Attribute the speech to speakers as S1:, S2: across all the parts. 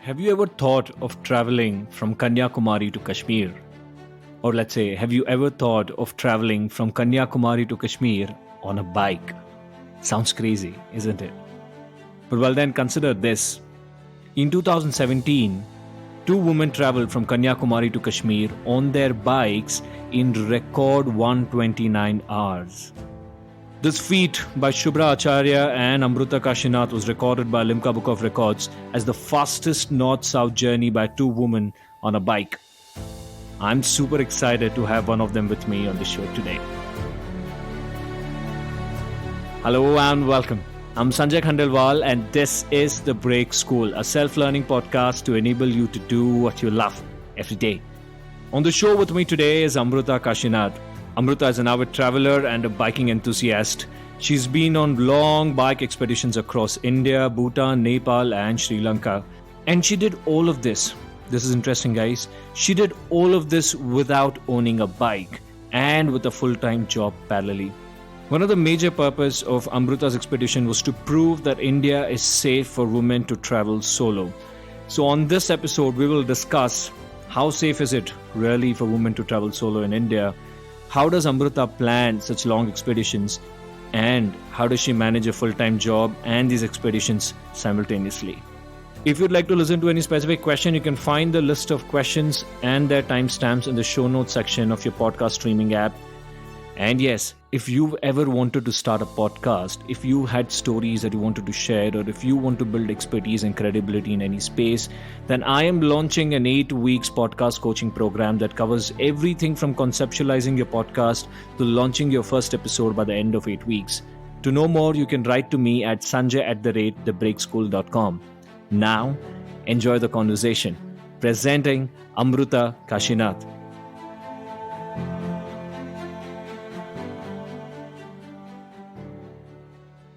S1: Have you ever thought of traveling from Kanyakumari to Kashmir? Or let's say, have you ever thought of traveling from Kanyakumari to Kashmir on a bike? Sounds crazy, isn't it? But well, then consider this. In 2017, two women traveled from Kanyakumari to Kashmir on their bikes in record 129 hours. This feat by Shubra, Acharya and Amrutha Kashinath was recorded by Limca Book of Records as the fastest north-south journey by two women on a bike. I'm super excited to have one of them with me on the show today. Hello and welcome. I'm Sanjay Khandelwal and this is The Break School, a self-learning podcast to enable you to do what you love every day. On the show with me today is Amrutha Kashinath. Amrutha is an avid traveler and a biking enthusiast. She's been on long bike expeditions across India, Bhutan, Nepal, and Sri Lanka. And she did all of this. This is interesting, guys. She did all of this without owning a bike and with a full-time job parallelly. One of the major purposes of Amrutha's expedition was to prove that India is safe for women to travel solo. So on this episode, we will discuss how safe is it really for women to travel solo in India? How does Amrutha plan such long expeditions? And how does she manage a full-time job and these expeditions simultaneously? If you'd like to listen to any specific question, you can find the list of questions and their timestamps in the show notes section of your podcast streaming app. And yes, if you've ever wanted to start a podcast, if you had stories that you wanted to share, or if you want to build expertise and credibility in any space, then I am launching an 8 weeks podcast coaching program that covers everything from conceptualizing your podcast to launching your first episode by the end of 8 weeks. To know more, you can write to me at sanjay@thebreakschool.com. Now, enjoy the conversation. Presenting Amrutha Kashinath.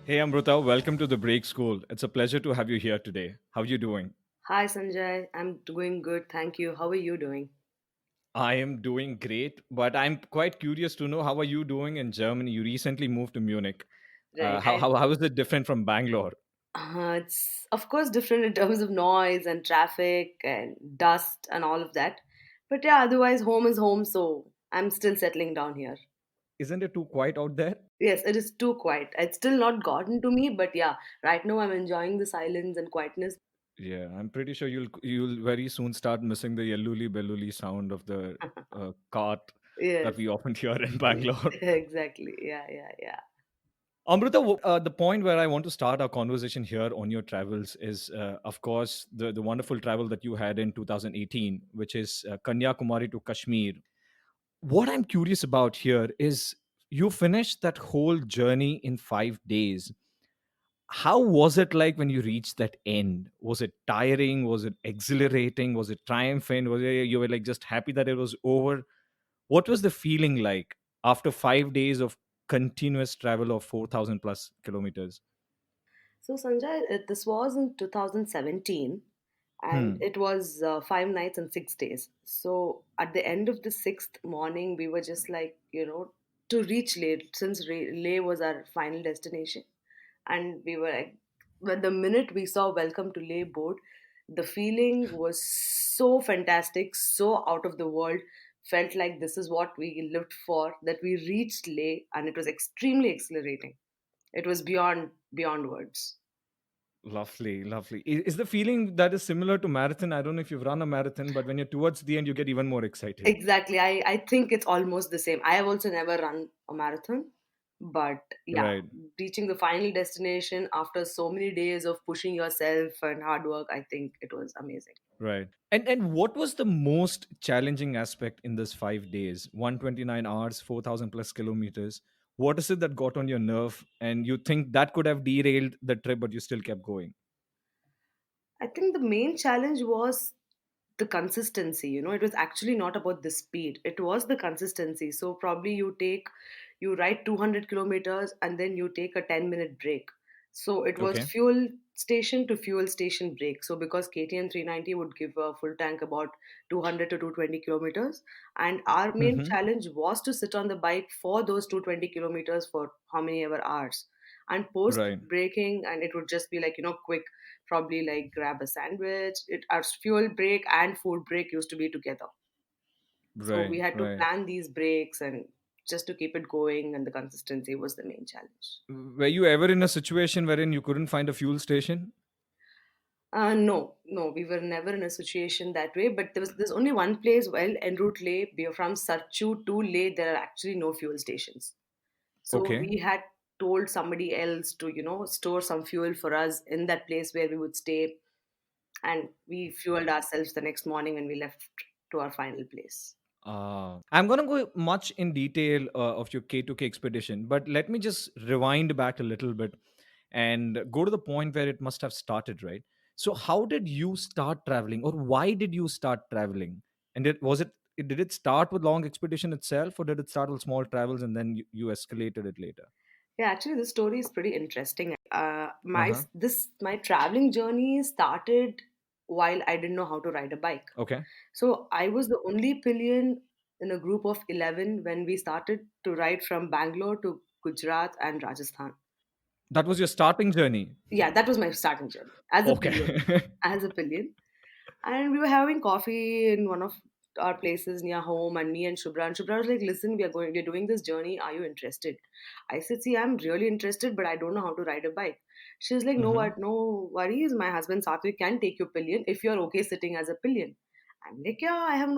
S1: Hey Amrutha, welcome to the Break School. It's a pleasure to have you here today. How are you doing?
S2: Hi Sanjay, I'm doing good, thank you. How are you doing?
S1: I am doing great, but I'm quite curious to know how are you doing in Germany? You recently moved to Munich.
S2: Right.
S1: How is it different from Bangalore?
S2: It's of course different in terms of noise and traffic and dust and all of that. But yeah, otherwise home is home, so I'm still settling down here.
S1: Isn't it too quiet out there?
S2: Yes, it is too quiet. It's still not gotten to me, but yeah, right now I'm enjoying the silence and quietness.
S1: Yeah, I'm pretty sure you'll very soon start missing the yelluli belluli sound of the cart that
S2: Yes,
S1: we often hear in Bangalore.
S2: exactly. Yeah.
S1: Amrita, the point where I want to start our conversation here on your travels is, of course, the wonderful travel that you had in 2018, which is Kanyakumari to Kashmir. What I'm curious about here is you finished that whole journey in 5 days. How was it like when you reached that end? Was it tiring? Was it exhilarating? Was it triumphant? Was it, you were like just happy that it was over? What was the feeling like after 5 days of continuous travel of 4,000 plus kilometers?
S2: So Sanjay, this was in 2017 and
S1: Hmm.
S2: it was 5 nights and 6 days. So at the end of the sixth morning, we were just like, to reach Leh, since Leh was our final destination. And we were like, when the minute we saw Welcome to Leh board, the feeling was so fantastic, so out of the world. Felt like this is what we lived for, that we reached Leh, and it was extremely exhilarating. It was beyond words.
S1: Lovely, lovely. Is the feeling that is similar to marathon? I don't know if you've run a marathon, but when you're towards the end, you get even more excited.
S2: Exactly. I think it's almost the same. I have also never run a marathon, but yeah,
S1: Right,
S2: reaching the final destination after so many days of pushing yourself and hard work, I think it was amazing.
S1: right. And what was the most challenging aspect in this 5 days? 129 hours, 4,000 plus kilometers. What is it that got on your nerve and you think that could have derailed the trip, but you still kept going?
S2: I think the main challenge was the consistency. It was actually not about the speed, it was the consistency. So probably you ride 200 kilometers and then you take a 10-minute break. So it was
S1: Okay.
S2: fuel station to fuel station break. So because KTM 390 would give a full tank about 200 to 220 kilometers, and our main
S1: Mm-hmm.
S2: challenge was to sit on the bike for those 220 kilometers for how many ever hours, and post
S1: Right.
S2: braking, and it would just be like quick probably like grab a sandwich. Our fuel break and food break used to be together. So we
S1: Right,
S2: had to
S1: right.
S2: plan these breaks and just to keep it going, and the consistency was the main challenge.
S1: Were you ever in a situation wherein you couldn't find a fuel station?
S2: No, no, we were never in a situation that way. But there's only one place. Well, en route Leh, we are from Sarchu to Leh. There are actually no fuel stations. So
S1: Okay.
S2: we had told somebody else to, store some fuel for us in that place where we would stay, and we fueled ourselves the next morning when we left to our final place.
S1: I'm going to go much in detail of your K2K expedition, but let me just rewind back a little bit and go to the point where it must have started, right? So, how did you start traveling, or why did you start traveling? And did it start with long expedition itself, or did it start with small travels and then you escalated it later?
S2: Yeah, actually, this story is pretty interesting.
S1: Uh
S2: My
S1: huh.
S2: this my traveling journey started while I didn't know how to ride a bike.
S1: Okay.
S2: So I was the only pillion in a group of 11 when we started to ride from Bangalore to Gujarat and Rajasthan.
S1: That was your starting journey.
S2: Yeah, that was my starting journey as a
S1: Okay.
S2: pillion. As a pillion. And we were having coffee in one of our places near home, and me and Shubra. And Shubra was like, "Listen, we're doing this journey. Are you interested?" I said, "See, I'm really interested, but I don't know how to ride a bike." She's like, "No,
S1: Hmm.
S2: what? No worries. My husband Satvik can take you pillion if you're okay sitting as a pillion." I'm like, "Yeah, I have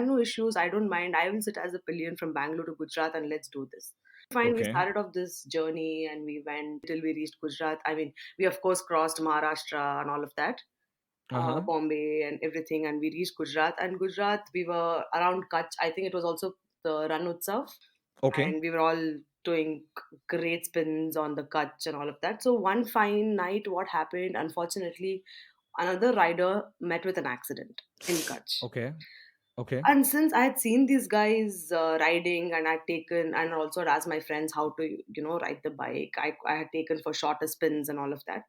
S2: no issues. I don't mind. I will sit as a pillion from Bangalore to Gujarat, and let's do this." Fine, we
S1: Okay.
S2: started off this journey and we went till we reached Gujarat. I mean, we of course crossed Maharashtra and all of that,
S1: Uh huh.
S2: Bombay and everything, and we reached Gujarat. And Gujarat, we were around Kutch. I think it was also the Ran Utsav,
S1: Okay.
S2: and we were all doing great spins on the Kutch and all of that. So one fine night, what happened? Unfortunately, another rider met with an accident in Kutch.
S1: Okay. Okay.
S2: And since I had seen these guys riding, and I'd taken, and also had asked my friends how to, ride the bike, I had taken for shorter spins and all of that.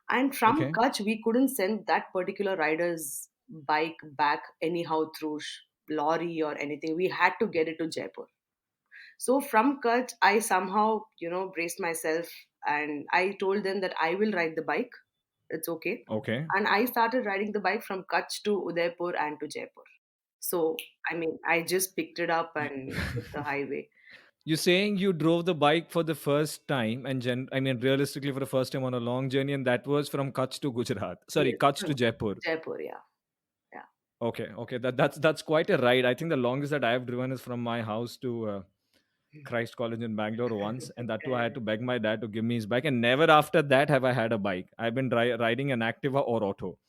S2: And from
S1: Okay.
S2: Kutch, we couldn't send that particular rider's bike back anyhow through lorry or anything. We had to get it to Jaipur. So from Kutch, I somehow, braced myself, and I told them that I will ride the bike. It's okay.
S1: Okay.
S2: And I started riding the bike from Kutch to Udaipur and to Jaipur. So, I mean, I just picked it up and hit the highway.
S1: You're saying you drove the bike for the first time, and I mean, realistically, for the first time on a long journey, and that was from Kutch to Gujarat. Sorry,
S2: Yes,
S1: Kutch to
S2: from
S1: Jaipur.
S2: Jaipur, yeah. Yeah.
S1: Okay, okay, that's quite a ride. I think the longest that I have driven is from my house to Christ College in Bangalore once, and that too I had to
S2: Correct.
S1: beg my dad to give me his bike, and never after that have I had a bike. I've been riding an Activa or Auto.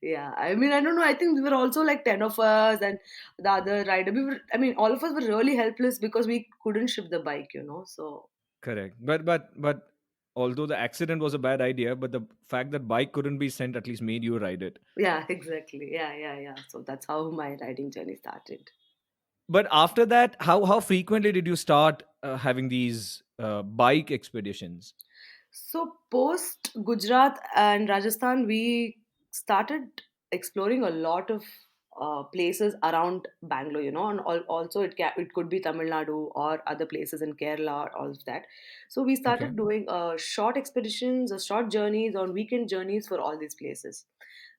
S2: Yeah, I mean, I don't know. I think we were also like 10 of us, and the other rider. I mean, all of us were really helpless because we couldn't ship the bike. So,
S1: Correct, but although the accident was a bad idea, but the fact that bike couldn't be sent at least made you ride it.
S2: yeah, exactly. Yeah, yeah, yeah. So that's how my riding journey started.
S1: But after that, how frequently did you start having these bike expeditions?
S2: So post Gujarat and Rajasthan, we started exploring a lot of places around Bangalore, and also it could be Tamil Nadu or other places in Kerala, or all of that. So we
S1: Okay.
S2: started doing short expeditions or short journeys on weekend journeys for all these places.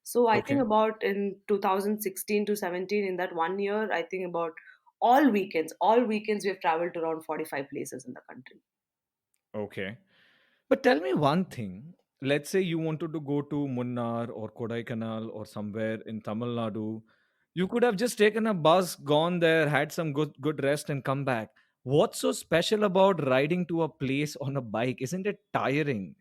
S2: So I think
S1: Okay.
S2: about in 2016 to 17, in that 1 year, I think about all weekends we have traveled to around 45 places in the country.
S1: Okay. But tell me one thing. Let's say you wanted to go to Munnar or Kodaikanal or somewhere in Tamil Nadu. You could have just taken a bus, gone there, had some good rest, and come back. What's so special about riding to a place on a bike? Isn't it tiring?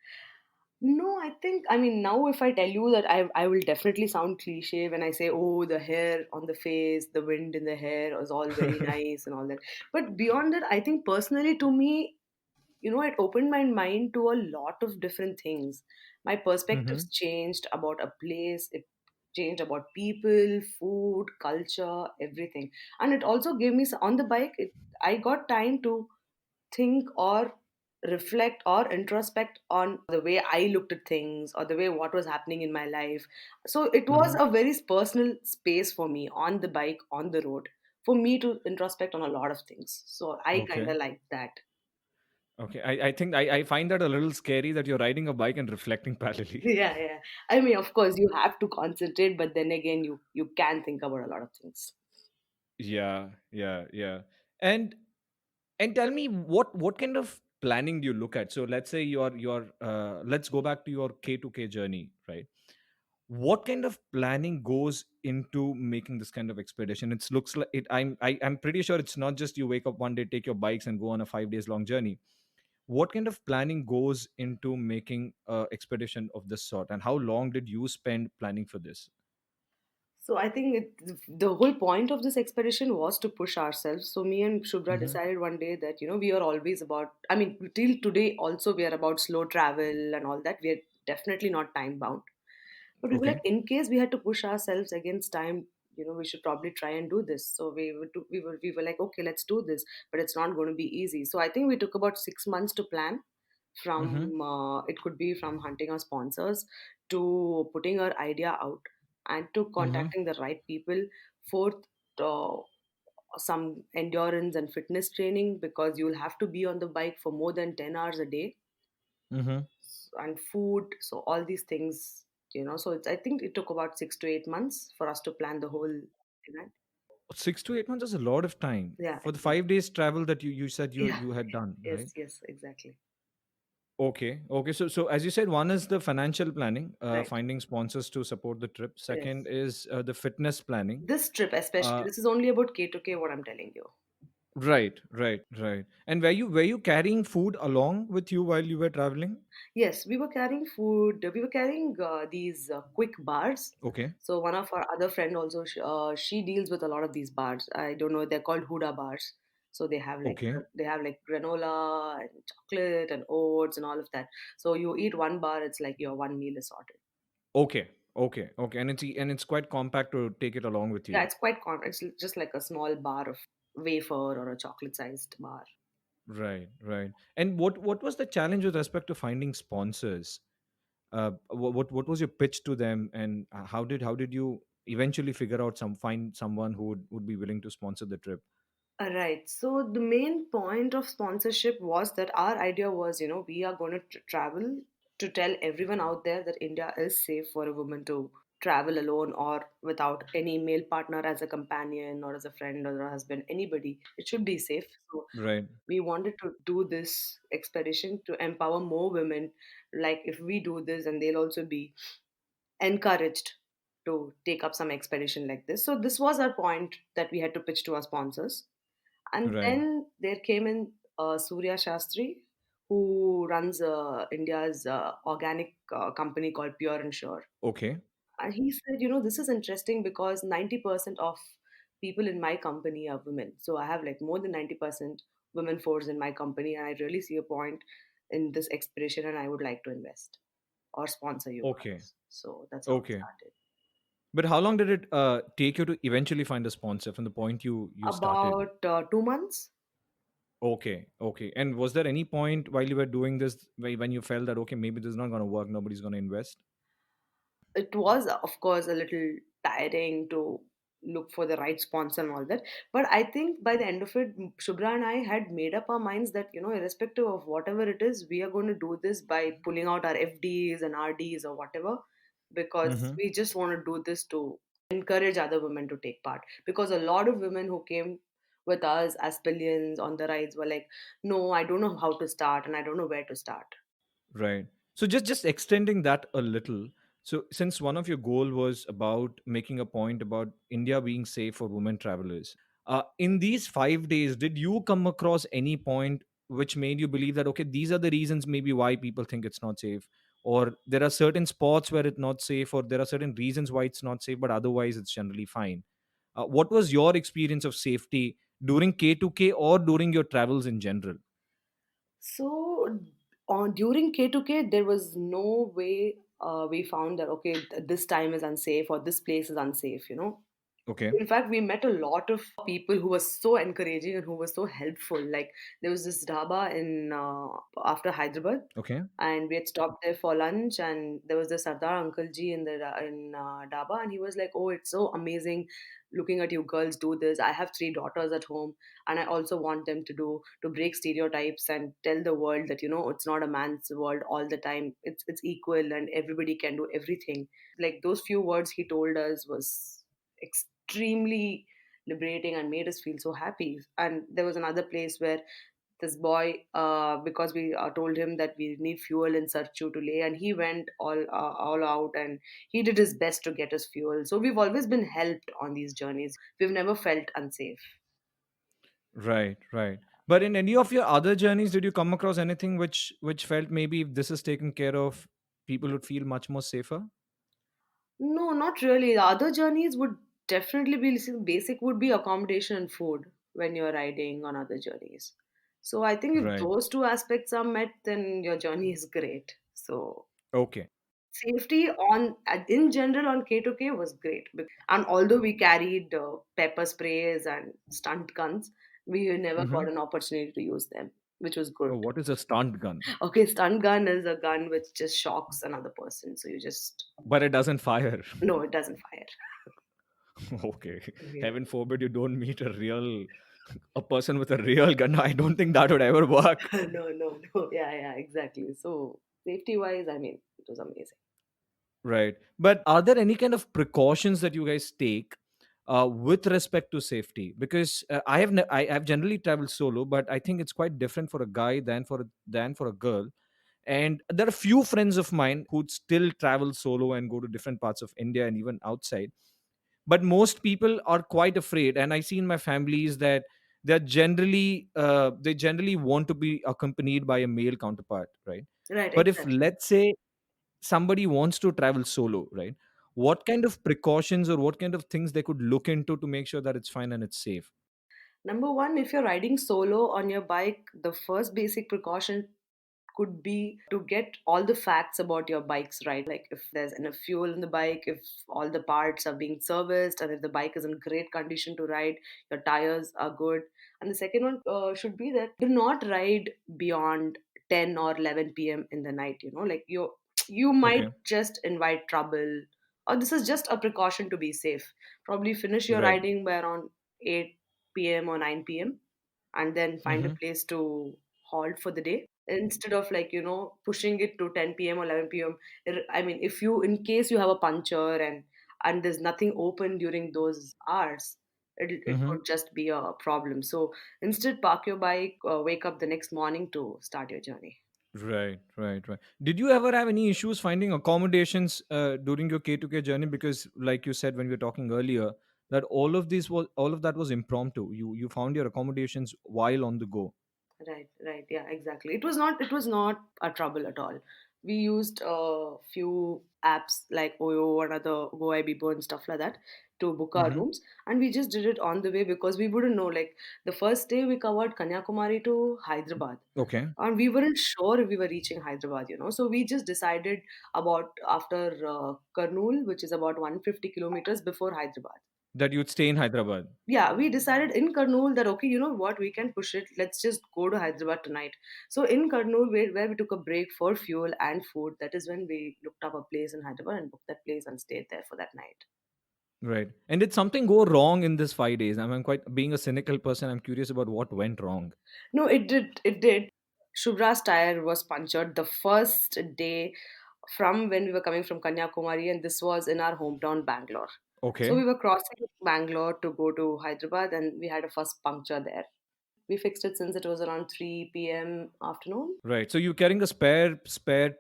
S2: No, I mean, now if I tell you that I will definitely sound cliche when I say, oh, the hair on the face, the wind in the hair was all very nice and all that. But beyond that, I think personally to me, it opened my mind to a lot of different things. My
S1: Hmm.
S2: perspectives changed about a place, it changed about people, food, culture, everything. And it also gave me, on the bike, I got time to think or reflect or introspect on the way I looked at things or the way what was happening in my life. So it was
S1: Hmm.
S2: a very personal space for me on the bike, on the road, for me to introspect on a lot of things. So I kind
S1: Okay.
S2: of like that.
S1: Okay. I think I find that a little scary that you're riding a bike and reflecting parallelly.
S2: Yeah, yeah. I mean, of course, you have to concentrate, but then again, you can think about a lot of things.
S1: Yeah, yeah, yeah. And and tell me what kind of planning do you look at? So let's say your let's go back to your K2K journey, right? What kind of planning goes into making this kind of expedition? It looks like it. I'm pretty sure it's not just you wake up one day, take your bikes, and go on a 5 days long journey. What kind of planning goes into making a expedition of this sort, and how long did you spend planning for this?
S2: So I think the whole point of this expedition was to push ourselves. So me and Shubra
S1: Hmm.
S2: decided one day that we are always about. I mean, till today also we are about slow travel and all that. We are definitely not time bound. But we were like,
S1: Okay.
S2: in case we had to push ourselves against time, we should probably try and do this. So we were like, okay, let's do this, but it's not going to be easy. So I think we took about 6 months to plan.
S1: Mm-hmm.
S2: From it could be from hunting our sponsors to putting our idea out and to
S1: Mm-hmm.
S2: contacting the right people. Fourth, uh, some endurance and fitness training because you'll have to be on the bike for more than 10 hours a day,
S1: Mm-hmm.
S2: and food. So all these things, so I think it took about 6 to 8 months for us to plan the whole event.
S1: 6 to 8 months is a lot of time
S2: Yeah,
S1: for the
S2: exactly.
S1: 5 days travel that you said you
S2: Yeah,
S1: you had done,
S2: yes,
S1: right?
S2: yes, exactly.
S1: Okay, okay. So as you said, one is the financial planning,
S2: Right.
S1: finding sponsors to support the trip. Second
S2: Yes.
S1: is the fitness planning.
S2: This trip, especially,
S1: Uh,
S2: this is only about K2K, what I'm telling you.
S1: right, right, right. And were you carrying food along with you while you were traveling?
S2: Yes, we were carrying food. We were carrying these quick bars.
S1: Okay,
S2: So one of our other friend also, she deals with a lot of these bars. I don't know, they're called Huda bars. So
S1: okay,
S2: they have like granola and chocolate and oats and all of that. So you eat one bar, it's like your one meal is sorted.
S1: okay, okay, okay. And it's quite compact to take it along with
S2: Yeah,
S1: you.
S2: it's quite it's just like a small bar of wafer or a chocolate sized bar.
S1: Right, right. And what was the challenge with respect to finding sponsors? What was your pitch to them, and how did you eventually figure out find someone who would be willing to sponsor the trip?
S2: Right. So the main point of sponsorship was that our idea was, we are going to travel to tell everyone out there that India is safe for a woman to travel alone or without any male partner as a companion or as a friend or a husband, anybody. It should be safe. So
S1: Right.
S2: we wanted to do this expedition to empower more women. Like if we do this, and they'll also be encouraged to take up some expedition like this. So this was our point that we had to pitch to our sponsors. And
S1: Right.
S2: then there came in Surya Shastri, who runs India's organic company called Pure and Sure.
S1: Okay.
S2: And he said, this is interesting because 90% of people in my company are women. So I have like more than 90% women force in my company. And I really see a point in this expedition and I would like to invest or sponsor you
S1: Okay.
S2: guys. So that's how it
S1: Okay.
S2: started.
S1: But how long did it take you to eventually find a sponsor from the point you started?
S2: About 2 months.
S1: Okay. Okay. And was there any point while you were doing this when you felt that okay, maybe this is not going to work, nobody's going to invest?
S2: It was, of course, a little tiring to look for the right sponsor and all that. But I think by the end of it, Shubra and I had made up our minds that, irrespective of whatever it is, we are going to do this by pulling out our FDs and RDs or whatever, because
S1: Mm-hmm.
S2: we just want to do this to encourage other women to take part. Because a lot of women who came with us as pillions on the rides were like, no, I don't know how to start and I don't know where to start.
S1: Right. So just extending that a little. So since one of your goal was about making a point about India being safe for women travelers, in these 5 days, did you come across any point which made you believe that okay, these are the reasons maybe why people think it's not safe, or there are certain spots where it's not safe, or there are certain reasons why it's not safe, but otherwise it's generally fine. What was your experience of safety during K2K or during your travels in general?
S2: So on during K2K, there was no way we found that okay, this time is unsafe or this place is unsafe.
S1: Okay.
S2: In fact, we met a lot of people who were so encouraging and who were so helpful. Like there was this dhaba in after Hyderabad,
S1: Okay.
S2: and we had stopped there for lunch. And there was the Sardar Uncle Ji in the dhaba, and he was like, "Oh, it's so amazing looking at you girls do this. I have three daughters at home, and I also want them to break stereotypes and tell the world that it's not a man's world all the time. It's equal, and everybody can do everything." Like those few words he told us was extremely liberating and made us feel so happy. And there was another place where this boy, because we told him that we need fuel in Sarchu to lay, and he went all out, and he did his best to get us fuel. So we've always been helped on these journeys. We've never felt unsafe.
S1: Right, right. But in any of your other journeys, did you come across anything which felt maybe if this is taken care of, people would feel much more safer?
S2: No, not really. The other journeys would definitely be basic, would be accommodation and food when you're riding on other journeys. So I think if
S1: Right.
S2: those two aspects are met, then your journey is great. So
S1: Okay.
S2: safety on in general on K2K was great. And although we carried pepper sprays and stunt guns, we never
S1: Mm-hmm.
S2: got an opportunity to use them, which was
S1: Oh,
S2: good.
S1: what is a stunt gun?
S2: Okay, stunt gun is a gun which just shocks another person. So you just
S1: But it doesn't fire.
S2: no, it doesn't fire.
S1: Okay.
S2: Yeah.
S1: Heaven forbid you don't meet a person with a real gun. I don't think that would ever work.
S2: No, no, no. Yeah, yeah, exactly. So safety wise, I mean, it was amazing.
S1: Right. But are there any kind of precautions that you guys take with respect to safety? Because I've generally traveled solo, but I think it's quite different for a guy than for a girl. And there are few friends of mine who still travel solo and go to different parts of India and even outside. But most people are quite afraid, and I see in my families that they generally want to be accompanied by a male counterpart, right?
S2: Right,
S1: But if
S2: exactly.
S1: let's say somebody wants to travel solo, right? What kind of precautions or what kind of things they could look into to make sure that it's fine and it's safe?
S2: Number one, if you're riding solo on your bike, the first basic precaution could be to get all the facts about your bike's right. Like if there's enough fuel in the bike, if all the parts are being serviced, and if the bike is in great condition to ride, your tires are good. And the second one should be that do not ride beyond 10 or 11 p.m. in the night. Like you might
S1: Okay.
S2: just invite trouble, or this is just a precaution to be safe. Probably finish your
S1: Right.
S2: riding by around 8 p.m. or 9 p.m., and then find a
S1: Mm-hmm.
S2: place to halt for the day instead of like pushing it to 10 p.m. or 11 p.m. I mean, if you in case you have a puncture and there's nothing open during those hours, it
S1: Mm-hmm.
S2: could just be a problem. So instead, park your bike, wake up the next morning to start your journey.
S1: Right, right, right. Did you ever have any issues finding accommodations during your K2K journey? Because, like you said when we were talking earlier, that all of that was impromptu. You found your accommodations while on the go.
S2: Right, right. Yeah, exactly. It was not a trouble at all. We used a few apps like Oyo and other GoIBibo and stuff like that to book our
S1: Mm-hmm.
S2: rooms, and we just did it on the way because we wouldn't know. Like the first day we covered Kanyakumari to Hyderabad,
S1: Okay.
S2: and we weren't sure if we were reaching Hyderabad. So we just decided about after Kurnool, which is about 150 kilometers before Hyderabad.
S1: That you'd stay in Hyderabad.
S2: Yeah, we decided in Kurnool that okay, you know what, we can push it. Let's just go to Hyderabad tonight. So in Kurnool, where we took a break for fuel and food, that is when we looked up a place in Hyderabad and booked that place and stayed there for that night.
S1: Right. And did something go wrong in this 5 days? I'm quite being a cynical person. I'm curious about what went wrong.
S2: No, it did. It did. Shubra's tire was punctured the first day from when we were coming from Kanyakumari, and this was in our hometown, Bangalore. So
S1: Okay.
S2: we were crossing Bangalore to go to Hyderabad, and we had a first puncture there. We fixed it since it was around 3 p.m. afternoon.
S1: Right. So you're carrying a spare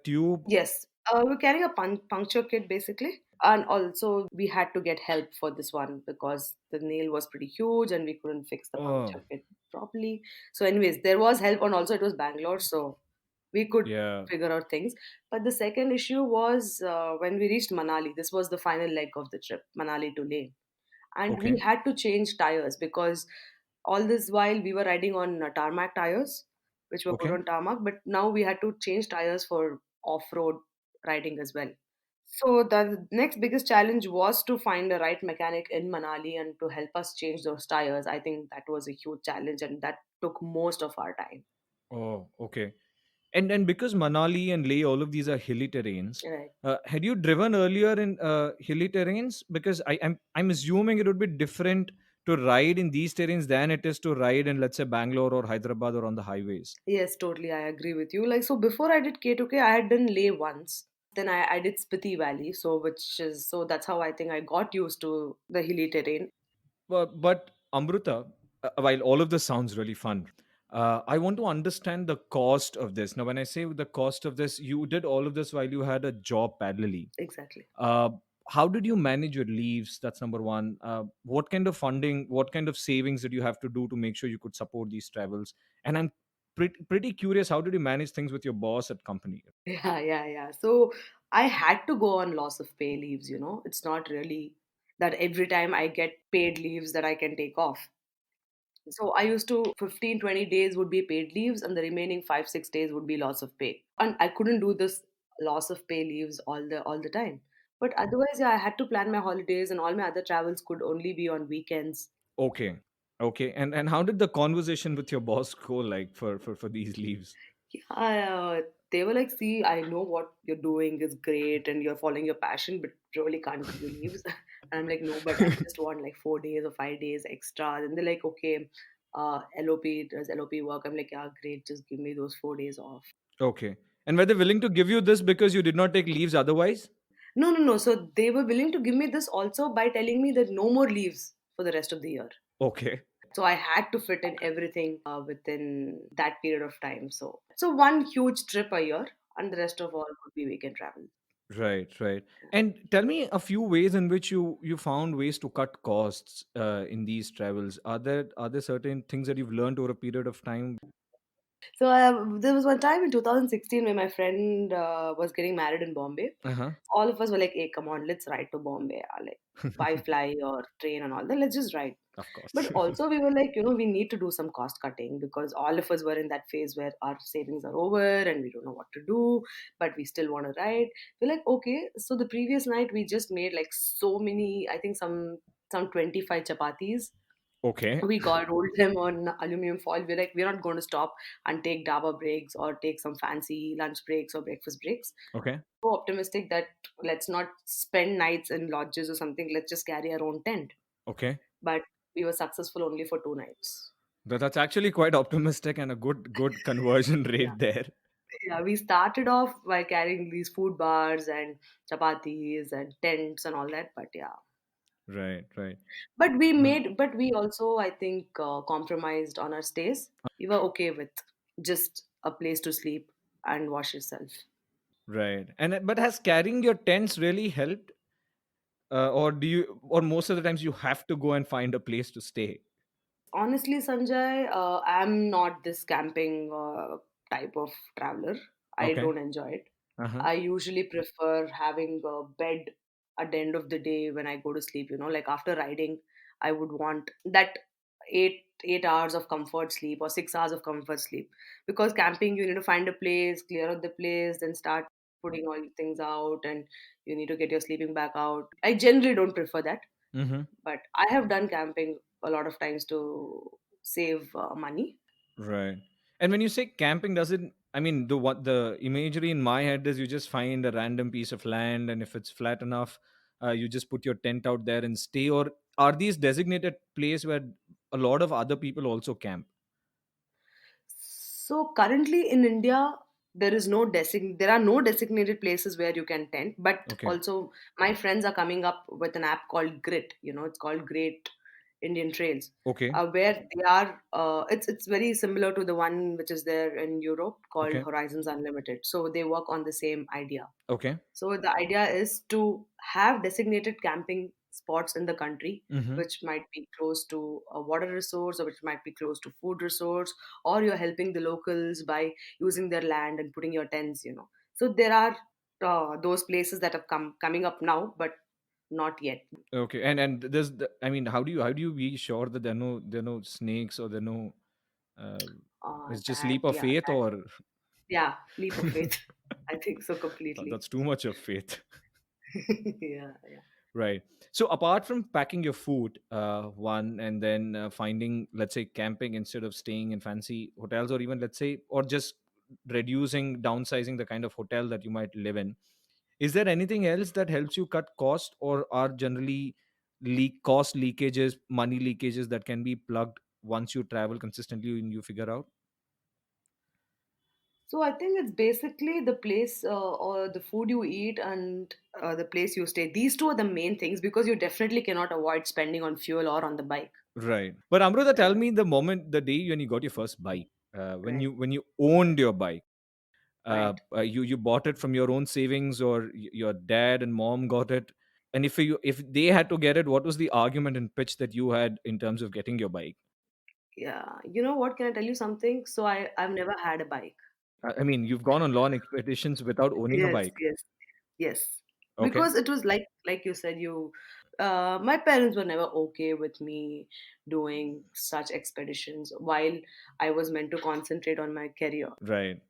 S1: tube.
S2: Yes, we're carrying a puncture kit basically, and also we had to get help for this one because the nail was pretty huge and we couldn't fix the
S1: Oh,
S2: puncture kit properly. So, anyways, there was help, and also it was Bangalore, so we could
S1: yeah.
S2: figure out things. But the second issue was when we reached Manali. This was the final leg of the trip, Manali to Leh, and we
S1: Okay.
S2: had to change tires because all this while we were riding on tarmac tires which were good
S1: Okay.
S2: on tarmac, but now we had to change tires for off-road riding as well. So the next biggest challenge was to find the right mechanic in Manali and to help us change those tires. I think that was a huge challenge and that took most of our time.
S1: Oh, okay. And because Manali and Leh, all of these are hilly terrains.
S2: Right.
S1: Had you driven earlier in hilly terrains? Because I'm assuming it would be different to ride in these terrains than it is to ride in, let's say, Bangalore or Hyderabad or on the highways.
S2: Yes, totally. I agree with you. Like, so before I did K2K, I had done Leh once. Then I did Spiti Valley. So that's how I think I got used to the hilly terrain.
S1: But Amruta, while all of this sounds really fun, I want to understand the cost of this. Now, when I say the cost of this, you did all of this while you had a job parallelly.
S2: Exactly.
S1: Uh, how did you manage your leaves? That's number one. What kind of funding, what kind of savings did you have to do to make sure you could support these travels? And I'm pretty curious, how did you manage things with your boss at company?
S2: Yeah. So I had to go on loss of pay leaves. It's not really that every time I get paid leaves that I can take off. So I used to 15, 20 days would be paid leaves and the remaining 5, 6 days would be loss of pay. And I couldn't do this loss of pay leaves all the time. But otherwise, yeah, I had to plan my holidays and all my other travels could only be on weekends.
S1: Okay. Okay. And how did the conversation with your boss go like for these leaves?
S2: Yeah, they were like, see, I know what you're doing is great and you're following your passion, but really can't give you leaves. And I'm like, no, but I just want like 4 days or 5 days extra. And they're like, okay, LOP, does LOP work? I'm like, yeah, great, just give me those 4 days off.
S1: Okay. And were they willing to give you this because you did not take leaves otherwise?
S2: No, no, no. So they were willing to give me this also by telling me that no more leaves for the rest of the year.
S1: Okay.
S2: So I had to fit in everything within that period of time. So one huge trip a year, and the rest of all would be weekend travel.
S1: Right, right. And tell me a few ways in which you found ways to cut costs in these travels. Are there certain things that you've learned over a period of time?
S2: So there was one time in 2016 where my friend was getting married in Bombay.
S1: Uh-huh.
S2: All of us were like, "Hey, come on, let's ride to Bombay. Like, why fly or train and all that? Let's just ride."
S1: Of course.
S2: But also we were like, we need to do some cost cutting because all of us were in that phase where our savings are over and we don't know what to do, but we still want to ride. We're like, okay. So the previous night we just made like so many, I think some 25 chapatis.
S1: Okay.
S2: We got rolled them on aluminum foil. We're like, we're not going to stop and take daba breaks or take some fancy lunch breaks or breakfast breaks.
S1: Okay.
S2: So optimistic that let's not spend nights in lodges or something. Let's just carry our own tent.
S1: Okay.
S2: But we were successful only for 2 nights.
S1: That's actually quite optimistic and a good conversion
S2: Yeah.
S1: rate there.
S2: Yeah, we started off by carrying these food bars and chapatis and tents and all that. But yeah,
S1: Right, right.
S2: but we also, I think, compromised on our stays. We were okay with just a place to sleep and wash yourself.
S1: Right. And but has carrying your tents really helped? Or most of the times you have to go and find a place to stay?
S2: Honestly, Sanjay, I'm not this camping type of traveler. I
S1: Okay.
S2: don't enjoy it.
S1: Uh-huh.
S2: I usually prefer having a bed at the end of the day when I go to sleep. Like after riding, I would want that 8 hours of comfort sleep or 6 hours of comfort sleep. Because camping, you need to find a place, clear out the place, then start putting all your things out, and you need to get your sleeping bag out. I generally don't prefer that,
S1: Mm-hmm.
S2: but I have done camping a lot of times to save money.
S1: Right. And when you say camping, does it? I mean, the imagery in my head is you just find a random piece of land, and if it's flat enough, you just put your tent out there and stay. Or are these designated place where a lot of other people also camp?
S2: So currently in India, there are no designated places where you can tent. But
S1: Okay.
S2: also, my friends are coming up with an app called Grit. It's called Great Indian Trails,
S1: Okay.
S2: where they are. It's very similar to the one which is there in Europe called
S1: Okay.
S2: Horizons Unlimited. So they work on the same idea.
S1: Okay.
S2: So the idea is to have designated camping spots in the country,
S1: Mm-hmm.
S2: which might be close to a water resource or which might be close to food resource, or you're helping the locals by using their land and putting your tents. So there are those places that have coming up now, but not yet.
S1: Okay. And I mean, how do you be sure that there are no snakes or there are no it's just
S2: That
S1: leap of
S2: yeah,
S1: faith
S2: that
S1: or
S2: yeah, leap of faith. I think so completely.
S1: that's too much of faith.
S2: Yeah, yeah.
S1: Right. So apart from packing your food, one, and then finding, let's say, camping instead of staying in fancy hotels, or even, let's say, or just reducing, downsizing the kind of hotel that you might live in, is there anything else that helps you cut cost, or are generally cost leakages, money leakages that can be plugged once you travel consistently and you figure out?
S2: So I think it's basically the place or the food you eat and the place you stay. These two are the main things because you definitely cannot avoid spending on fuel or on the bike.
S1: Right. But Amrita, tell
S2: Yeah,
S1: me the day when you got your first bike,
S2: right,
S1: when you owned your bike.
S2: right.
S1: You bought it from your own savings, or your dad and mom got it? And if they had to get it, what was the argument and pitch that you had in terms of getting your bike?
S2: Yeah, you know what? Can I tell you something? So I've never had a bike.
S1: I mean, you've gone on long expeditions without owning a
S2: Yes,
S1: bike.
S2: yes, yes.
S1: Okay.
S2: Because it was like you said, you my parents were never okay with me doing such expeditions while I was meant to concentrate on my career.
S1: Right.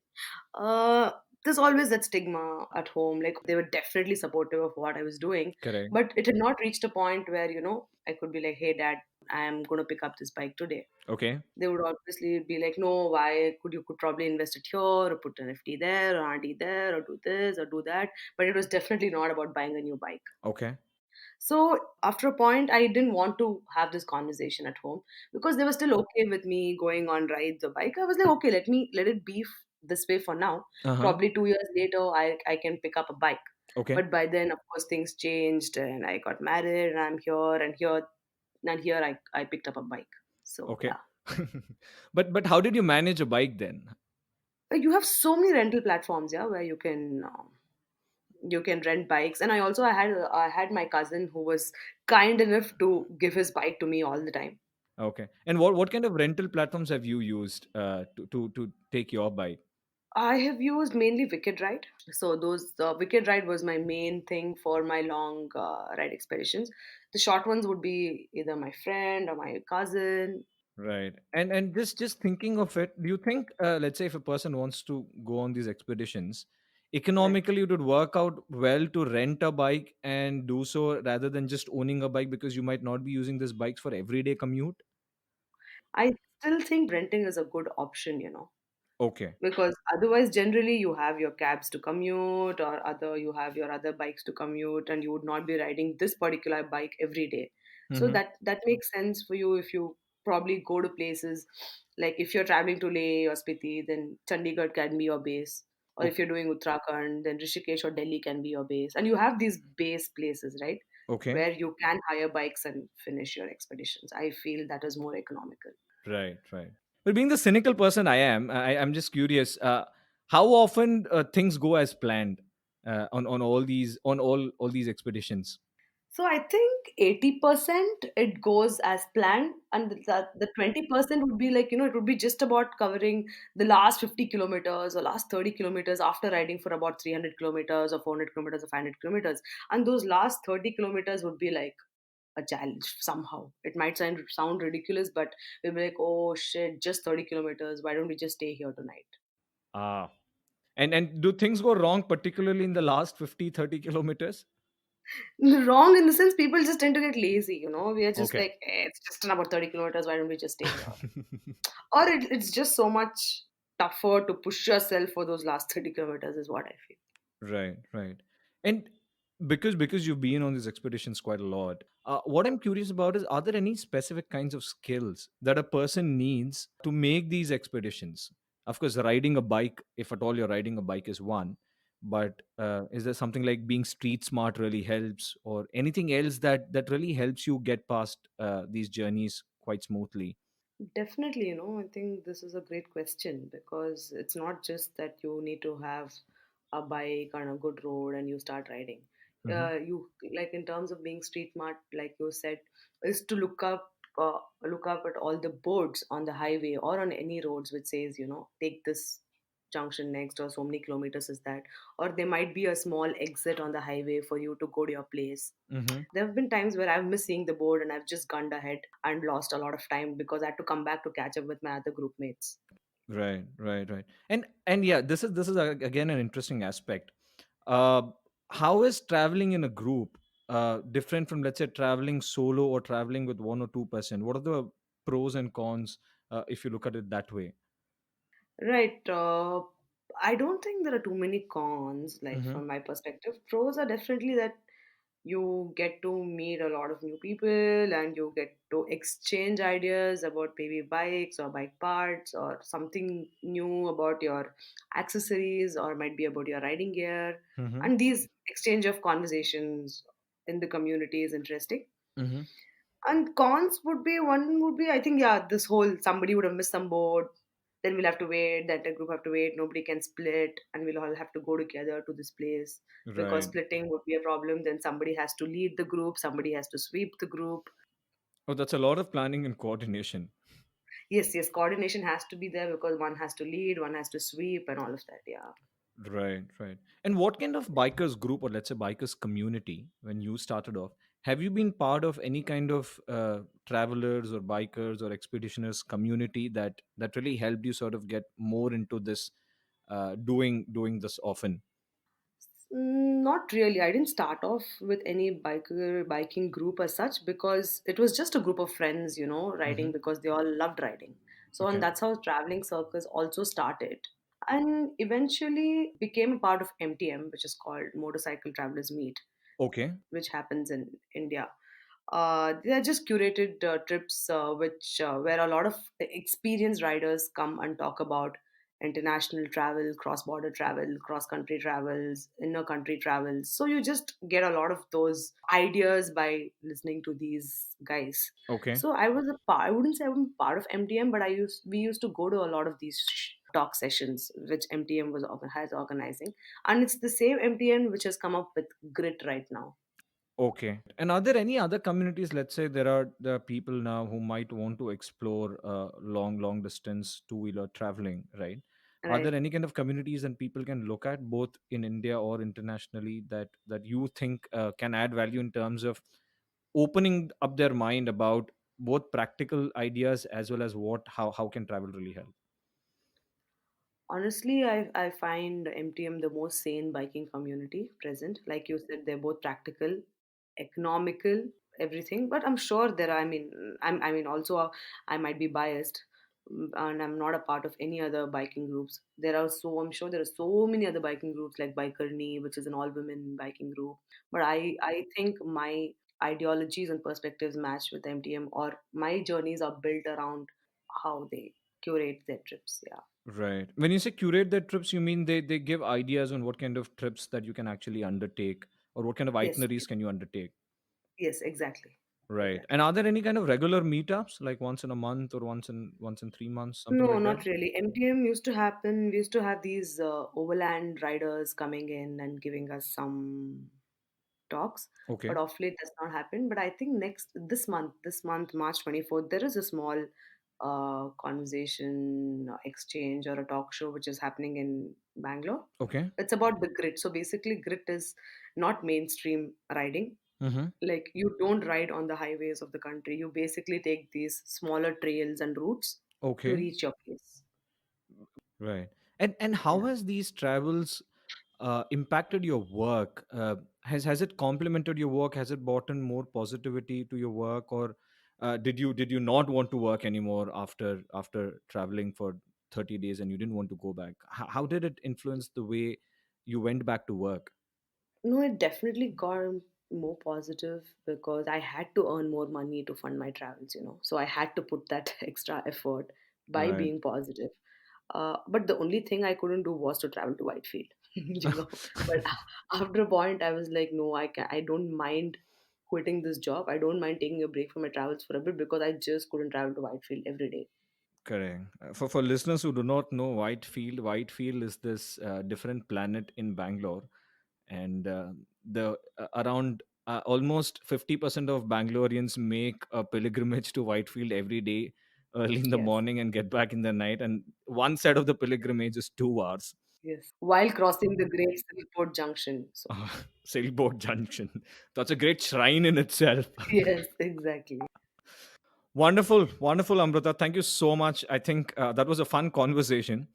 S2: Uh, there's always that stigma at home. Like they were definitely supportive of what I was doing,
S1: Correct.
S2: but it had not reached a point where I could be like, "Hey, Dad, I am going to pick up this bike today."
S1: Okay.
S2: They would obviously be like, "No, why could probably invest it here or put an FD there or RD there or do this or do that." But it was definitely not about buying a new bike.
S1: Okay.
S2: So after a point, I didn't want to have this conversation at home because they were still okay with me going on rides or bike. I was like, okay, let it be this way for now.
S1: Uh-huh.
S2: Probably 2 years later, I can pick up a bike.
S1: Okay.
S2: But by then, of course, things changed and I got married and I'm here and here I picked up a bike. So
S1: Okay.
S2: yeah.
S1: But how did you manage a bike then?
S2: You have so many rental platforms, yeah, where you can rent bikes. And I had my cousin who was kind enough to give his bike to me all the time.
S1: Okay. And what kind of rental platforms have you used to take your bike?
S2: I have used mainly Wicked Ride. So those Wicked Ride was my main thing for my long ride expeditions. The short ones would be either my friend or my cousin.
S1: Right. And just thinking of it, do you think, let's say, if a person wants to go on these expeditions,
S2: Right.
S1: economically it would work out well to rent a bike and do so rather than just owning a bike, because you might not be using these bikes for everyday commute?
S2: I still think renting is a good option.
S1: Okay.
S2: Because otherwise generally you have your cabs to commute or other you have your other bikes to commute and you would not be riding this particular bike every day. So
S1: Mm-hmm.
S2: that makes sense for you if you probably go to places like if you're traveling to Leh or Spiti, then Chandigarh can be your base, or if
S1: Okay.
S2: you're doing Uttarakhand, then Rishikesh or Delhi can be your base, and you have these base places, right,
S1: Okay.
S2: where you can hire bikes and finish your expeditions. I feel that is more economical.
S1: Right. Right. But being the cynical person I am, I'm just curious. How often things go as planned on all these expeditions?
S2: So I think 80% it goes as planned, and the 20% would be like, it would be just about covering the last 50 kilometers or last 30 kilometers after riding for about 300 kilometers or 400 kilometers or 500 kilometers. And those last 30 kilometers would be like a challenge somehow. It might sound ridiculous, but we'll be like, oh shit, just 30 kilometers. Why don't we just stay here tonight?
S1: Ah. And do things go wrong, particularly in the last 50-30 kilometers?
S2: Wrong in the sense people just tend to get lazy. We are just
S1: Okay.
S2: like, it's just about 30 kilometers. Why don't we just stay here? Or it's just so much tougher to push yourself for those last 30 kilometers, is what I feel.
S1: Right, right. And because you've been on these expeditions quite a lot, what I'm curious about is, are there any specific kinds of skills that a person needs to make these expeditions? Of course, riding a bike, if at all you're riding a bike, is one. But is there something like being street smart really helps, or anything else that really helps you get past these journeys quite smoothly?
S2: Definitely, I think this is a great question because it's not just that you need to have a bike on a good road and you start riding.
S1: Hmm.
S2: You like in terms of being street smart, like you said, is to look up at all the boards on the highway or on any roads which says, take this junction next or so many kilometers is that, or there might be a small exit on the highway for you to go to your place.
S1: Hmm.
S2: There have been times where I've missed seeing the board and I've just gunned ahead and lost a lot of time because I had to come back to catch up with my other group mates.
S1: Right, right, right. And yeah, this is again an interesting aspect. Uh, How is traveling in a group different from, let's say, traveling solo or traveling with 1 or 2%? What are the pros and cons if you look at it that way?
S2: Right. I don't think there are too many cons, like
S1: Mm-hmm.
S2: from my perspective. Pros are definitely that you get to meet a lot of new people and you get to exchange ideas about maybe bikes or bike parts or something new about your accessories or might be about your riding gear.
S1: Mm-hmm.
S2: And these exchange of conversations in the community is interesting.
S1: Mm-hmm.
S2: And cons would be, one would be, I think, yeah, this whole somebody would have missed some boat, then we'll have to wait, that the group have to wait, nobody can split, and we'll all have to go together to this place because
S1: Right.
S2: splitting would be a problem. Then somebody has to lead the group, somebody has to sweep the group.
S1: Oh, that's a lot of planning and coordination.
S2: Yes, yes, coordination has to be there because one has to lead, one has to sweep, and all of that. Yeah.
S1: Right, right. And what kind of bikers group, or let's say bikers community, when you started off, have you been part of any kind of travelers or bikers or expeditioners community that really helped you sort of get more into this, doing this often?
S2: Not really. I didn't start off with any biking group as such because it was just a group of friends, riding
S1: Hmm.
S2: because they all loved riding. So, and
S1: Okay.
S2: that's how traveling circles also started. And eventually became a part of MTM, which is called Motorcycle Travelers Meet,
S1: Okay.
S2: which happens in India. They are just curated trips, which where a lot of experienced riders come and talk about international travel, cross-border travel, cross-country travels, inner-country travels. So you just get a lot of those ideas by listening to these guys.
S1: Okay.
S2: So I was a part. I wouldn't say I'm part of MTM, but we used to go to a lot of these talk sessions which MTM has organizing, and it's the same MTM which has come up with Grit right now.
S1: Okay. And are there any other communities? Let's say there are people now who might want to explore long distance two wheeler traveling, right? Are there
S2: Right.
S1: any kind of communities that people can look at both in India or internationally that you think can add value in terms of opening up their mind about both practical ideas as well as what how can travel really help?
S2: Honestly, I find MTM the most sane biking community present. Like you said, they're both practical, economical, everything. But I'm sure there are, I mean, also I might be biased, and I'm not a part of any other biking groups. I'm sure there are so many other biking groups like Bikerni, which is an all women biking group. But I think my ideologies and perspectives match with MTM, or my journeys are built around how they curate their trips. Yeah.
S1: Right. When you say curate their trips, you mean they give ideas on what kind of trips that you can actually undertake or what kind of
S2: Yes.
S1: itineraries can you undertake?
S2: Yes, exactly.
S1: Right. And
S2: Exactly.
S1: are there any kind of regular meetups like once in a month or once in 3 months, something
S2: No,
S1: like that?
S2: not really. MTM used to happen. We used to have these overland riders coming in and giving us some talks, but
S1: Okay.
S2: of late that's not happened. But I think this month, March 24th, there is a small conversation exchange or a talk show which is happening in Bangalore.
S1: Okay.
S2: It's about the grit. So basically, grit is not mainstream riding.
S1: Mm-hmm.
S2: Like you don't ride on the highways of the country. You basically take these smaller trails and routes to
S1: Okay.
S2: reach your place.
S1: Right. And how
S2: Yeah.
S1: has these travels impacted your work? Has it complemented your work? Has it brought in more positivity to your work, or did you not want to work anymore after traveling for 30 days and you didn't want to go back? How did it influence the way you went back to work?
S2: No, it definitely got more positive because I had to earn more money to fund my travels. So I had to put that extra effort by
S1: Right.
S2: being positive. But the only thing I couldn't do was to travel to Whitefield, you know. But after a point, I was like, no, I can. I don't mind quitting this job. I don't mind taking a break from my travels for a bit because I just couldn't travel to Whitefield every day.
S1: Correct. For listeners who do not know Whitefield is this different planet in Bangalore, and the around almost 50% of Bangaloreans make a pilgrimage to Whitefield every day, early in the
S2: Yes,
S1: morning and get back in the night. And one side of the pilgrimage is 2 hours.
S2: yes. While crossing the Great Silkport Junction. So
S1: Sailboat Junction. That's a great shrine in itself.
S2: yes, exactly.
S1: Wonderful, wonderful, Amrita. Thank you so much. I think that was a fun conversation.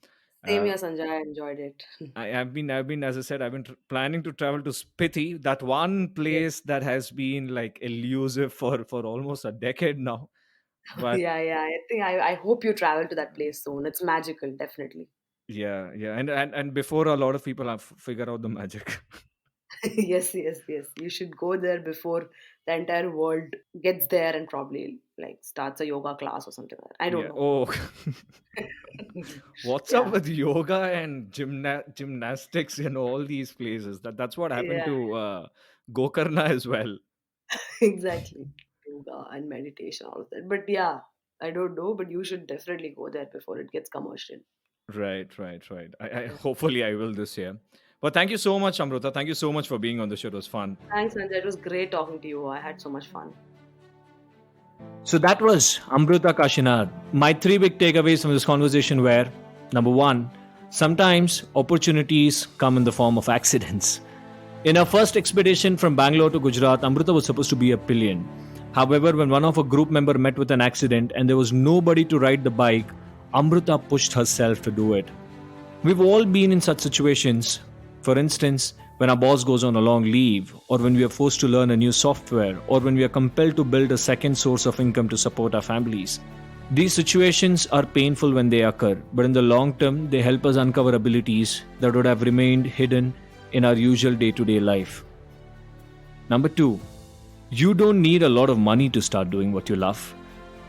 S2: Same
S1: Uh,
S2: here, Sanjay. I enjoyed it.
S1: as I said, I've been planning to travel to Spiti, that one
S2: Yes.
S1: place that has been like elusive for almost a decade now. But
S2: Yeah, yeah. I hope you travel to that place soon. It's magical, definitely.
S1: yeah, yeah, and before a lot of people have figured out the magic.
S2: Yes, yes, yes. You should go there before the entire world gets there and probably like starts a yoga class or something like that. I don't
S1: Yeah.
S2: know.
S1: Oh, what's up
S2: Yeah,
S1: with yoga and gymnastics in all these places? That's what happened
S2: yeah,
S1: to Gokarna as well.
S2: exactly. Yoga and meditation, all of that. But yeah, I don't know, but you should definitely go there before it gets commercial.
S1: Right, right, right. I
S2: Yeah.
S1: hopefully I will this year. But thank you so much, Amrutha. Thank you so much for being on the show. It was fun.
S2: Thanks, Sanjay. It was great talking to you. I had so much fun.
S1: So that was Amrutha Kashinath. My three big takeaways from this conversation were: number one, sometimes opportunities come in the form of accidents. In her first expedition from Bangalore to Gujarat, Amrutha was supposed to be a pillion. However, when one of her group member met with an accident and there was nobody to ride the bike, Amrutha pushed herself to do it. We've all been in such situations. For instance, when our boss goes on a long leave, or when we are forced to learn a new software, or when we are compelled to build a second source of income to support our families. These situations are painful when they occur, but in the long term, they help us uncover abilities that would have remained hidden in our usual day to day life. Number two, you don't need a lot of money to start doing what you love.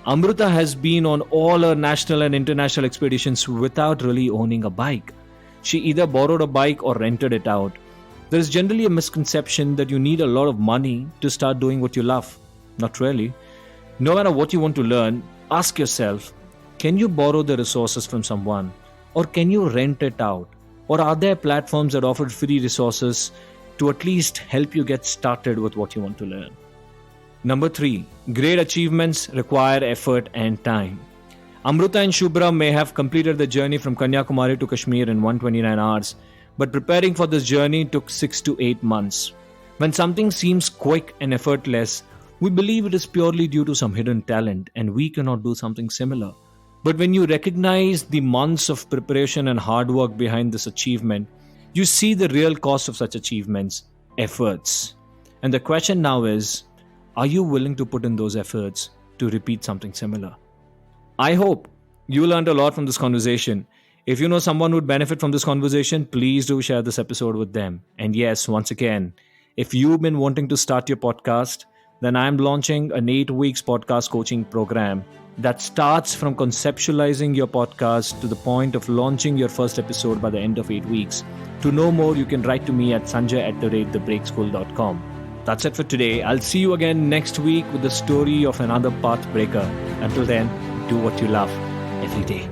S1: Amrutha has been on all her national and international expeditions without really owning a bike. She either borrowed a bike or rented it out. There is generally a misconception that you need a lot of money to start doing what you love. Not really. No matter what you want to learn, ask yourself, can you borrow the resources from someone? Or can you rent it out? Or are there platforms that offer free resources to at least help you get started with what you want to learn? Number three, great achievements require effort and time. Amrutha and Shubra may have completed the journey from Kanyakumari to Kashmir in 129 hours, but preparing for this journey took 6 to 8 months. When something seems quick and effortless, we believe it is purely due to some hidden talent and we cannot do something similar. But when you recognize the months of preparation and hard work behind this achievement, you see the real cost of such achievements, efforts. And the question now is, are you willing to put in those efforts to repeat something similar? I hope you learned a lot from this conversation. If you know someone who would benefit from this conversation, please do share this episode with them. And yes, once again, if you've been wanting to start your podcast, then I'm launching an 8 weeks podcast coaching program that starts from conceptualizing your podcast to the point of launching your first episode by the end of 8 weeks. To know more, you can write to me at sanjay@thebreakschool.com. That's it for today. I'll see you again next week with the story of another path breaker. Until then, do what you love every day.